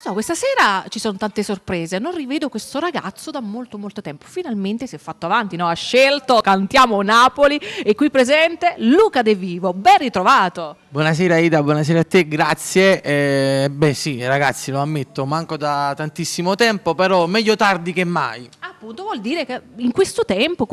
No, questa sera ci sono tante sorprese, non rivedo questo ragazzo da molto molto tempo, finalmente si è fatto avanti, no? Ha scelto Cantiamo Napoli e qui presente Luca De Vivo, ben ritrovato. Buonasera Ida, buonasera a te, grazie. Beh sì ragazzi, lo ammetto, manco da tantissimo tempo, però meglio tardi che mai. Appunto, vuol dire che in questo tempo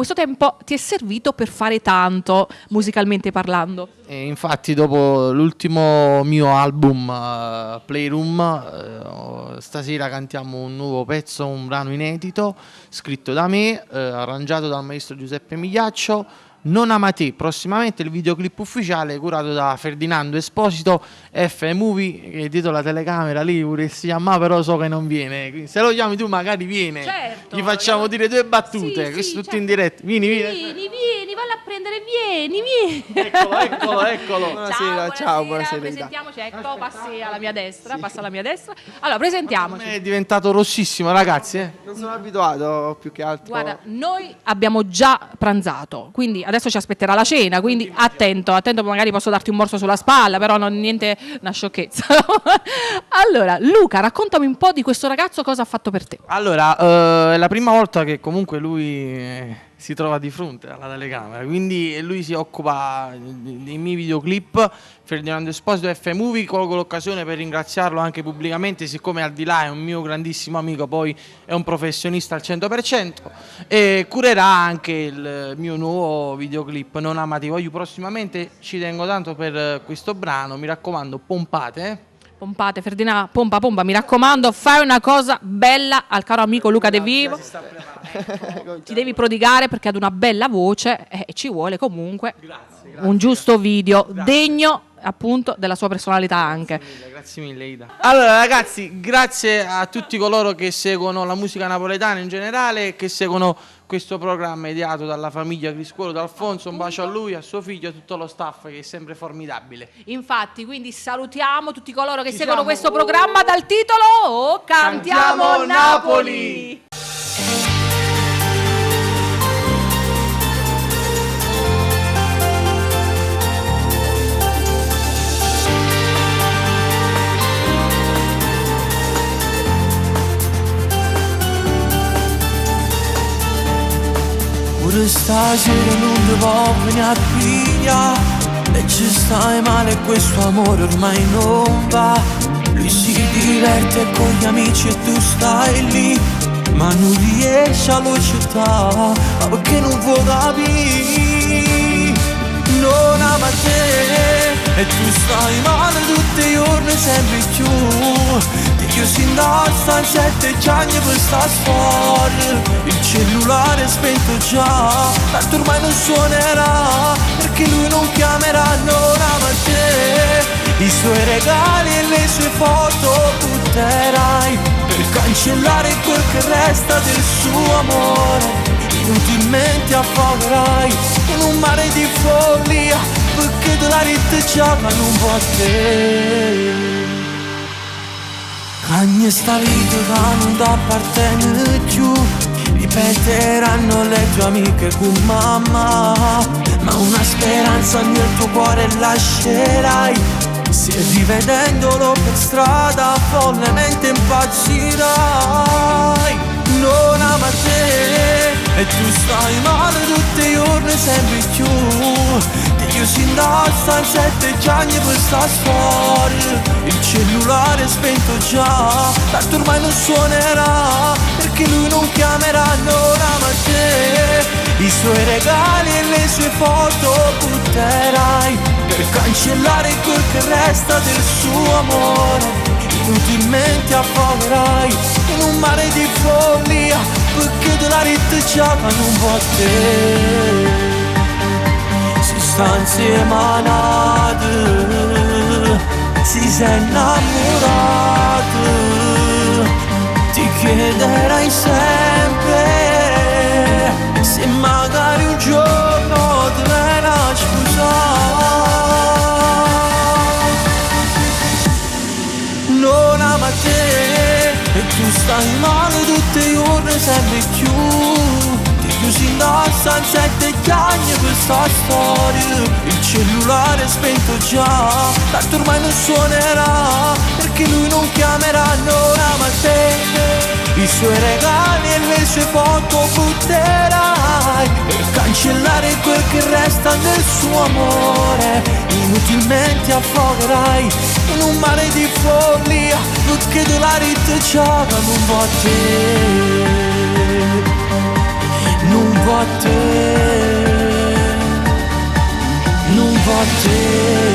ti è servito per fare tanto, musicalmente parlando. E infatti dopo l'ultimo mio album Playroom, stasera cantiamo un nuovo pezzo, un brano inedito, scritto da me, arrangiato dal maestro Giuseppe Migliaccio. Non ama te, prossimamente il videoclip ufficiale curato da Ferdinando Esposito, F-Movie, che dietro la telecamera lì vorresti chiamare, però so che non viene. Quindi, se lo chiami tu magari viene, certo, gli facciamo dire 2 battute, questo tutto in diretta. Vieni, vallo a prendere, vieni. Eccolo. Buonasera. Presentiamoci, ecco, passi alla mia destra, passa alla mia destra. Allora, presentiamoci. È diventato rossissimo, ragazzi. Non sono abituato più che altro. Guarda, noi abbiamo già pranzato, quindi adesso ci aspetterà la cena, quindi attento, magari posso darti un morso sulla spalla, però non niente, una sciocchezza. Allora, Luca, raccontami un po' di questo ragazzo, cosa ha fatto per te. Allora, è la prima volta che comunque lui si trova di fronte alla telecamera, quindi lui si occupa dei miei videoclip. Ferdinando Esposito F-Movie, colgo l'occasione per ringraziarlo anche pubblicamente, siccome al di là è un mio grandissimo amico, poi è un professionista al 100%, e curerà anche il mio nuovo videoclip Non ama ti voglio prossimamente. Ci tengo tanto per questo brano, mi raccomando, pompate. Pompate, Ferdinando, pompa, mi raccomando, fai una cosa bella al caro amico Luca De Vivo. Ti devi prodigare perché ad una bella voce e ci vuole comunque un giusto video degno appunto della sua personalità anche. Grazie mille Ida. Allora ragazzi, grazie a tutti coloro che seguono la musica napoletana in generale e che seguono questo programma ideato dalla famiglia Criscuolo D'Alfonso. Un bacio a lui, a suo figlio e a tutto lo staff che è sempre formidabile. Infatti, quindi salutiamo tutti coloro che seguono questo programma dal titolo Cantiamo Napoli. Pure stasera non ti può venire a piglia e ci stai male, questo amore ormai non va. Lui si diverte con gli amici e tu stai lì, ma non riesci a città, ma perché non può capire. Non ama te e tu stai male tutti i giorni sempre più. Ti chiusi in stanza 7 giorni per sta storia. Il cellulare è spento già, tanto ormai non suonerà, perché lui non chiamerà. Non ama te, i suoi regali e le sue foto butterai per cancellare quel che resta del suo amore. Inutilmente affogherai in un mare di follia, perché te la ritteggiata non può a te. Ogni sta vita che non ti appartiene più, ripeteranno le tue amiche con mamma, ma una speranza nel tuo cuore lascerai. Se rivedendolo per strada follemente impazzirai. Non ama te e tu stai male tutti i giorni sempre più. Ti chiusi in stanza 7 giorni per sta storia. Il cellulare è spento già, tanto ormai non suonerà, perché lui non chiamerà. Non ama te, i suoi regali e le sue foto butterai per cancellare quel che resta del suo amore. Inutilmente affogherai in un mare di follia, perché te la ritteggiata non può a te. Si sta insieme a nate, si sei innamorati, ti chiederai sempre se magari un giorno te verrà sposare. Non ama te e tu stai male tutti i giorni sempre più. Ti chiusi in stanza 7 anni per sta storia. Il cellulare è spento già, tanto ormai non suonerà, perché lui non chiamerà. Non suoi regali e le sue foto butterai, e cancellare quel che resta del suo amore inutilmente affogherai in un mare di follia. Perché dolari te gioca, non va a te, non va a te, non va a te.